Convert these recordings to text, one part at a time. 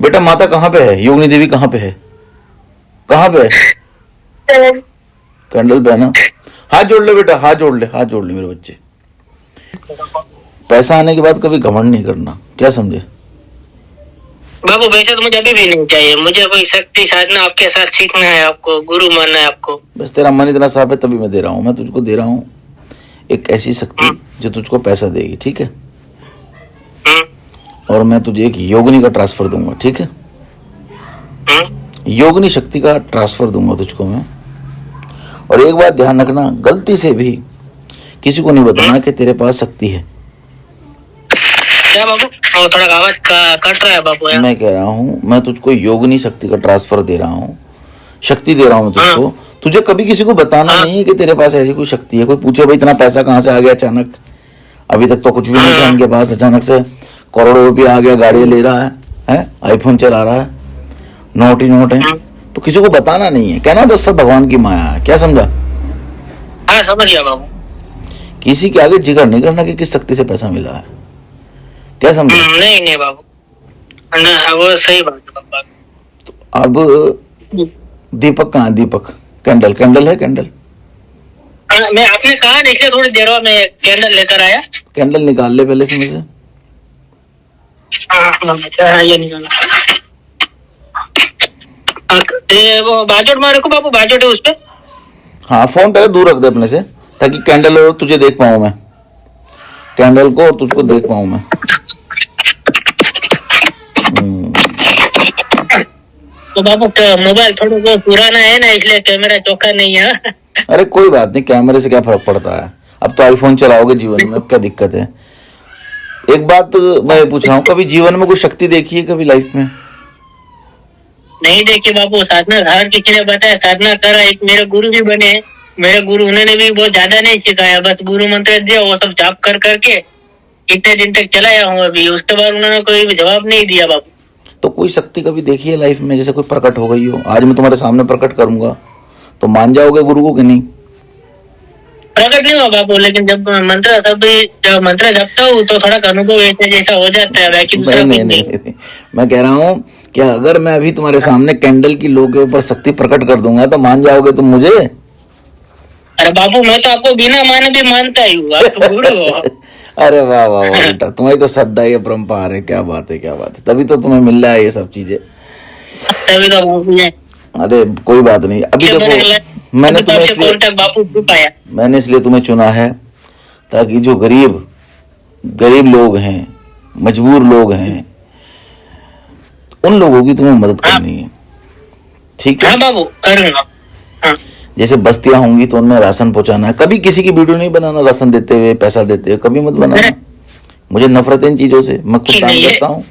बेटा माता कहाँ पे है? योगिनी देवी कहाँ पे है? कहाँ पे है? कैंडल पे है ना? हाथ जोड़ ले बेटा, हाथ जोड़ ले, हाथ जोड़ ले मेरे बच्चे। पैसा आने के बाद कभी घमंड नहीं करना, क्या समझे? बाबू वैसे तो मुझे अभी भी नहीं चाहिए, मुझे कोई शक्ति साधना आपके साथ सीखना है, आपको गुरु मानना है आपको। बस तेरा मन इतना साफ है तभी मैं दे रहा हूँ। मैं तुझको दे रहा हूँ एक ऐसी शक्ति जो तुझको पैसा देगी, ठीक है? और मैं तुझे एक योगिनी का ट्रांसफर दूंगा, ठीक है? योगिनी शक्ति का ट्रांसफर दूंगा तुझको मैं। और एक बात ध्यान रखना, गलती से भी किसी को नहीं बताना कि तेरे पास शक्ति है। क्या बाबू? वो थोड़ा आवाज कट रहा है बाबू यार। मैं कह रहा हूँ मैं तुझको योगिनी शक्ति का ट्रांसफर दे रहा हूँ, शक्ति दे रहा हूँ मैं तुझको। तुझे कभी किसी को बताना नहीं है कि तेरे पास ऐसी कोई शक्ति है। कोई पूछे भाई इतना पैसा कहाँ से आ गया अचानक, अभी तक तो कुछ भी नहीं था इनके पास, अचानक से करोड़ों रुपया आ गया, गाड़ी ले रहा है, आईफोन चला रहा है, नोट ही नोट है। तो किसी को बताना नहीं है, कहना बस सब भगवान की माया है। क्या समझा? हाँ समझ गया बाबू। किसी के आगे जिक्र नहीं करना कि किस शक्ति से पैसा मिला है, क्या समझा? नहीं नहीं बाबू, वो सही बात है बाबा। तो अब दीपक कहाँ? दीपक कैंडल, कैंडल है कैंडल? मैं आपने कहा नहीं, इसलिए थोड़ी देर बाद मैं कैंडल लेकर आया। कैंडल निकाल ले पहले से मुझे। ये निकाला। वो बाजोट में रखो बाबू, बाजोट है उस पे। हाँ फोन पहले दूर रख दे अपने से, ताकि कैंडल और तुझे देख पाऊं मैं, कैंडल को और तुझको देख पाऊं मैं। तो बाबू मोबाइल थोड़ा वो पुराना है ना, इसलिए कैमरा चौका नहीं है। अरे कोई बात नहीं, कैमरे से क्या फर्क पड़ता है, अब तो आईफोन चलाओगे जीवन में, अब क्या दिक्कत है? एक बात मैं पूछ रहा हूँ, कभी जीवन में कोई शक्ति देखी है कभी लाइफ में? नहीं देखिए बाबू, साधना हर किसी ने बताया, साधना करा, एक मेरे गुरु भी बने, मेरे गुरु, उन्होंने भी बहुत ज्यादा नहीं सिखाया, बस गुरु मंत्र दिया, वो सब जाप कर करके इतने दिन तक चलाया हूँ अभी। उसके बाद उन्होंने कोई जवाब नहीं दिया बाबू। तो कोई शक्ति कभी देखी है लाइफ में, जैसे कोई प्रकट हो गई हो? आज मैं तुम्हारे सामने प्रकट करूंगा तो मान जाओगे गुरु को कि नहीं? प्रकट नहीं हुआ बाबू, लेकिन जब मंत्र जपता हूँ तो थोड़ा अनुभव ऐसे जैसा हो जाता है, बाकी दूसरा कुछ नहीं। मैं कह रहा हूँ कि अगर मैं अभी तुम्हारे सामने कैंडल की लो के ऊपर शक्ति प्रकट कर दूंगा तो मान जाओगे तुम मुझे? अरे बाबू मैं तो आपको बिना माने भी मानता ही हूँ, आप तो गुरु हो। अरे वाह वाह वाह बेटा, तुम्हारी तो श्रद्धा है, परंपरा है, क्या बात है, क्या बात है, तभी तो तुम्हें मिल रहा है ये सब चीजें। तभी तो बाबू है। अरे कोई बात नहीं, अभी देखो मैंने तुम्हें इसलिए मैंने इसलिए तुम्हें चुना है ताकि जो गरीब लोग हैं, मजबूर लोग हैं, उन लोगों की तुम्हें मदद करनी है, ठीक है? हाँ बाबू करूंगा। हाँ। जैसे बस्तियां होंगी तो उनमें राशन पहुंचाना है। कभी किसी की वीडियो नहीं बनाना राशन देते हुए, पैसा देते हुए, कभी मत बनाना। मुझे नफरत है इन चीजों से, मैं खुद काम करता हूँ।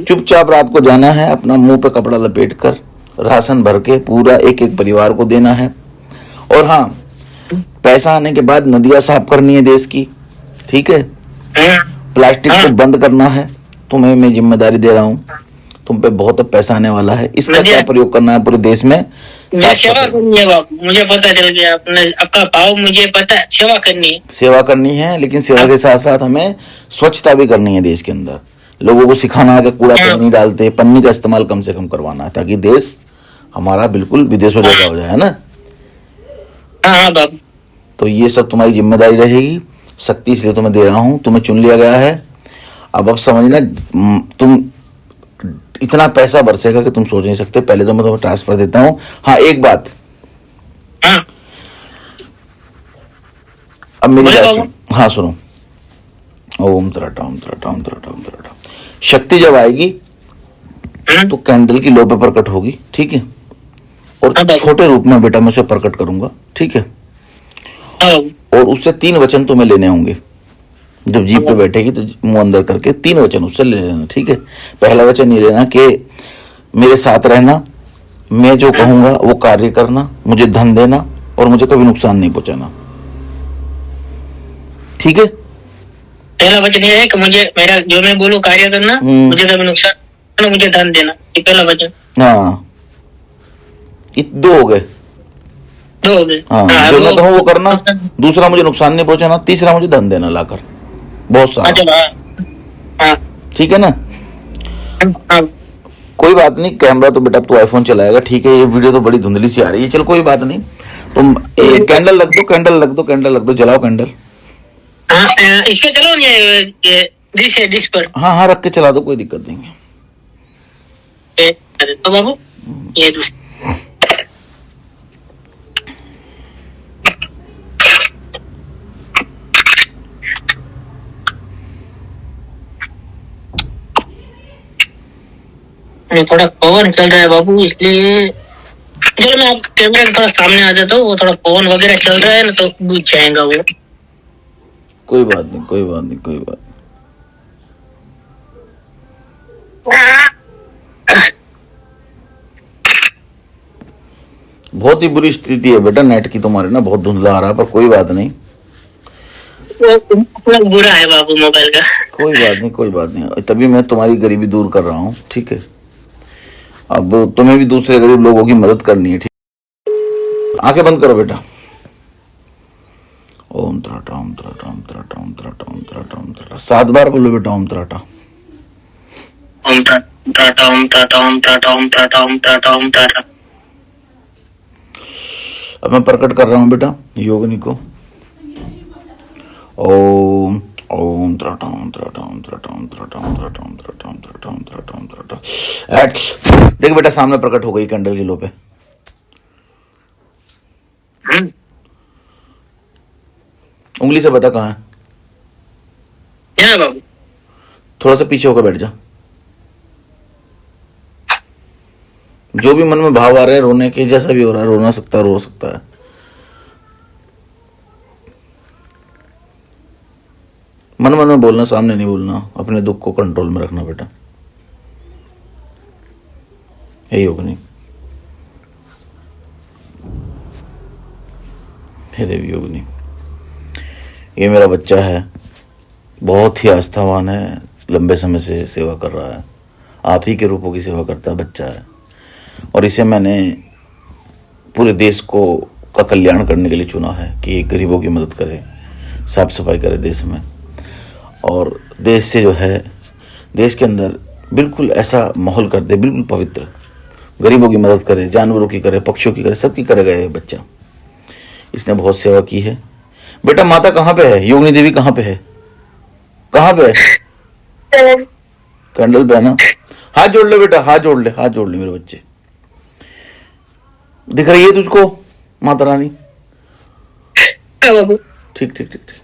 चुपचाप रात को जाना है, अपना मुंह पे कपड़ा लपेट कर राशन भर के पूरा एक एक परिवार को देना है। और हाँ, पैसा आने के बाद नदियां साफ करनी है देश की, ठीक है? प्लास्टिक को बंद करना है, तुम्हें मैं जिम्मेदारी दे रहा हूँ। तुम पे बहुत पैसा आने वाला है, इसका क्या प्रयोग करना है पूरे देश में? सेवा करनी है बाबू, मुझे पता चल गया, आपका भाव मुझे पता है, सेवा करनी है। सेवा करनी है, लेकिन सेवा के साथ साथ हमें स्वच्छता भी करनी है देश के अंदर। लोगों को सिखाना है कि कूड़ा नहीं डालते, पन्नी का इस्तेमाल कम से कम करवाना है, ताकि देश हमारा बिल्कुल विदेशों जैसा हो जाए, है ना? हाँ बाबू। तो ये सब तुम्हारी जिम्मेदारी रहेगी। शक्ति इसलिए तुम्हें दे रहा हूँ, तुम्हें चुन लिया गया है। अब समझना, तुम इतना पैसा बरसेगा कि तुम सोच नहीं सकते। पहले तो मैं तुम्हें ट्रांसफर देता हूँ। हाँ एक बात, अब मेरी बात सुनो। हाँ सुनो, ओम त्रटा ओम त्रटा ओम त्रटा ओम त्रटा। शक्ति जब आएगी तो कैंडल की लो पे प्रकट होगी, ठीक है? और छोटे रूप में बेटा मैं उसे प्रकट करूंगा, ठीक है? और उससे 3 वचन तुम्हें लेने होंगे। जब जीप पे बैठेगी तो मुंह अंदर करके 3 वचन उससे ले लेना, ठीक है? पहला वचन ये लेना कि मेरे साथ रहना, मैं जो कहूंगा वो कार्य करना, मुझे धन देना और मुझे कभी नुकसान नहीं पहुंचाना, ठीक है? पहला वचन ये है कि मुझे मेरा जो मैं बोलूं कार्य करना, मुझे कभी नुकसान, मुझे धन देना, ये पहला वचन। हाँ, ये 2 हो गए। हाँ, जो मैं कहूँ वो करना, दूसरा मुझे नुकसान नहीं पहुंचाना, तीसरा मुझे धन देना लाकर, बहुत सारा, ठीक है ना? कोई बात नहीं, कैमरा तो बेटा अब तो आईफोन चलाएगा, ठीक है। ये वीडियो तो बड़ी धुंधली सी आ रही है, चल कोई बात नहीं। तुम कैंडल रख दो, कैंडल रख दो, कैंडल रख दो, जलाओ कैंडल। हाँ इस पे चलो ये डिश है, डिश पर। हाँ हाँ, रख के चला दो, कोई दिक्कत नहीं है। तो बाबू ये दूसरी थोड़ा पवन चल रहा है बाबू, इसलिए चलो मैं आप कैमरे के थोड़ा सामने आ जाता हूँ। वो थोड़ा पवन वगैरह चल रहा है ना, तो बुझ जाएगा वो। कोई बात नहीं, कोई बात नहीं, कोई बात नहीं। बहुत ही बुरी स्थिति है बेटा नेट की तुम्हारे ना, बहुत धुंधला आ रहा है, पर कोई बात नहीं। वो थोड़ा बुरा है बाबू मोबाइल का। कोई बात नहीं, कोई बात नहीं, तभी मैं तुम्हारी गरीबी दूर कर रहा हूँ, ठीक है। अब तुम्हें भी दूसरे गरीब लोगों की मदद करनी है, ठीक। आंखें बंद करो बेटा। ओम त्राटा ओम त्राटा ओम त्राटा ओम त्राटा ओम त्राटा ओम त्राटा, 7 बार बोलो बेटा ओम त्राटा। ओम टाटा ओम टाटा ओम टाटा ओम टाटा ओम टाटा ओम टाटा। अब मैं प्रकट कर रहा हूँ बेटा योगिनी को। ओम ओम त्राटा ओम त्राटा ओम त्राटा ओम त्राटा ओम त्राटा ओम त्राटा ओम त्राटा ओम त्राटा ओम त्राटा। देख बेटा सामने प्रकट हो गई कैंडल की लो पे। उंगली से बता कहाँ है। क्या बाबू? थोड़ा सा पीछे होकर बैठ जा। जो भी मन में भाव आ रहे हैं रोने के, जैसा भी हो रहा है, रोना सकता है, रो सकता है। मन मन में बोलना, सामने नहीं बोलना। अपने दुख को कंट्रोल में रखना बेटा। हे योगिनी, हे देवी योगिनी, ये मेरा बच्चा है, बहुत ही आस्थावान है, लंबे समय से सेवा कर रहा है, आप ही के रूपों की सेवा करता है बच्चा है, और इसे मैंने पूरे देश को का कल्याण करने के लिए चुना है कि ये गरीबों की मदद करे, साफ सफाई करे देश में, और देश से जो है, देश के अंदर बिल्कुल ऐसा माहौल कर दे, बिल्कुल पवित्र, गरीबों की मदद करे, जानवरों की करे, पक्षियों की करे, सबकी करेगा ये बच्चा। इसने बहुत सेवा की है। बेटा माता कहाँ पे है? योगिनी देवी कहाँ पे है? कहाँ पे है? कैंडल पे है ना? हाथ जोड़ ले बेटा, हाथ जोड़ ले, हाथ जोड़ ले मेरे बच्चे। दिख रही है तुझको माता रानी? ठीक ठीक ठीक ठीक।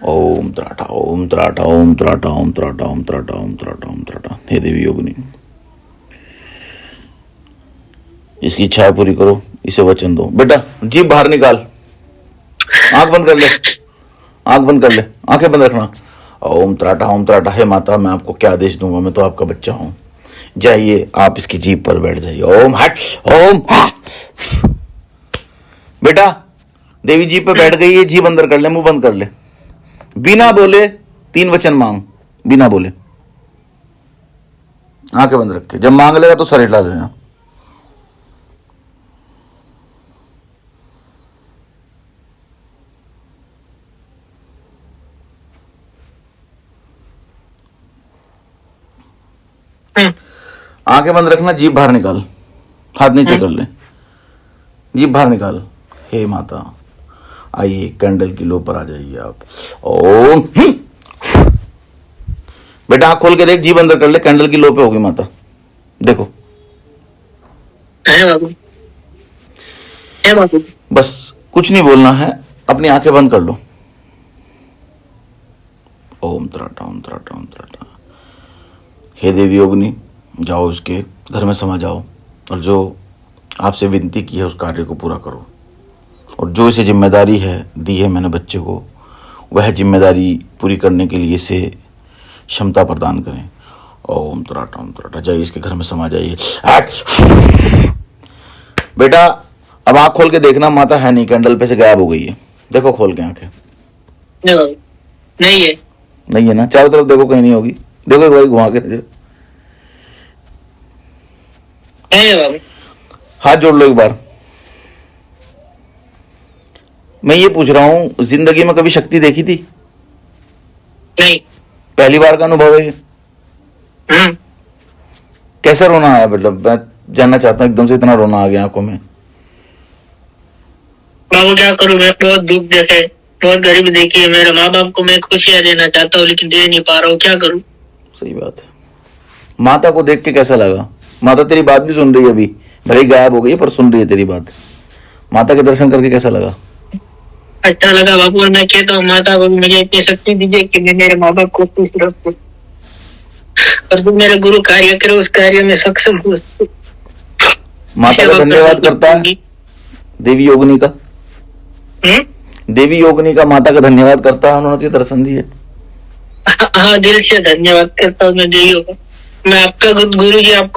ओम त्राटा ओम त्राटा ओम त्राटा ओम त्राटा ओम त्राटा ओम त्राटा ओम त्राटा। हे देवी योगिनी, इसकी इच्छा पूरी करो, इसे वचन दो। बेटा जीभ बाहर निकाल, आंख बंद कर ले, आंख बंद कर ले, आंखें बंद रखना। ओम त्राटा ओम त्राटा। हे माता, मैं आपको क्या आदेश दूंगा, मैं तो आपका बच्चा हूं। जाइए आप इसकी जीभ पर बैठ जाइए। ओम हट ओम हा। बेटा देवी जीभ पे बैठ गई है, जीभ अंदर कर ले, मुंह बंद कर ले, बिना बोले 3 वचन मांग, बिना बोले, आंखें बंद रख के। जब मांग लेगा तो सर हिला देना। आंखें बंद रखना, जीभ बाहर निकाल, हाथ नीचे कर ले, जीभ बाहर निकाल। हे माता, आइए कैंडल की लो पर आ जाइए आप। ओम बेटा आंख खोल के देख, जीभ अंदर कर ले, कैंडल की लो पे होगी माता, देखो। है बाबू, है बाबू। बस कुछ नहीं बोलना है, अपनी आंखें बंद कर लो। ओम त्राटा ओम त्राटा ओम त्राटा। हे देवी योगिनी, जाओ उसके घर में समा जाओ, और जो आपसे विनती की है उस कार्य को पूरा करो, और जो इसे जिम्मेदारी है दी है मैंने बच्चे को, वह जिम्मेदारी पूरी करने के लिए इसे क्षमता प्रदान करें। ओम त्राटा ओम त्राटा। जाइए इसके घर में समा जाइए। बेटा अब आँख खोल के देखना, माता है नहीं, कैंडल पे से गायब हो गई है। देखो खोल के आंखें। नहीं है, नहीं है ना? चारों तरफ देखो, कहीं नहीं होगी। देखो एक बार घुमा के देखो। है बाबू। हाथ जोड़ लो एक बार। मैं ये पूछ रहा हूं, जिंदगी में कभी शक्ति देखी थी? नहीं। पहली बार का अनुभव है? कैसा रोना आया, मतलब मैं जानना चाहता हूँ, एकदम से इतना रोना आ गया आंखों में। बाबू क्या करूँ, मैं बहुत दुख देखे, बहुत गरीब देखी है। मेरे माँ बाप को मैं खुशियाँ देना चाहता हूँ लेकिन दे नहीं पा रहा हूँ, क्या करूँ। सही बात है। माता को देख के कैसा लगा? माता तेरी बात भी सुन रही है अभी, भले ही गायब हो गई है पर सुन रही है तेरी बात। माता के दर्शन करके कैसा लगा? अच्छा लगा बाबू, और मैं कहता हूँ माता को मुझे इतनी शक्ति दीजिए कि मैं मेरे माँ बाप को खुश रखूं और जो मेरे गुरु कार्य करे उस कार्य में सक्षम हो। माता का धन्यवाद करता है देवी योगिनी का। देवी योगिनी का माता का धन्यवाद करता है, उन्होंने तुझे दर्शन दिए। हाँ, दिल से धन्यवाद करता हूँ मैं देवियों का। मैं आपका गुरु जी आपको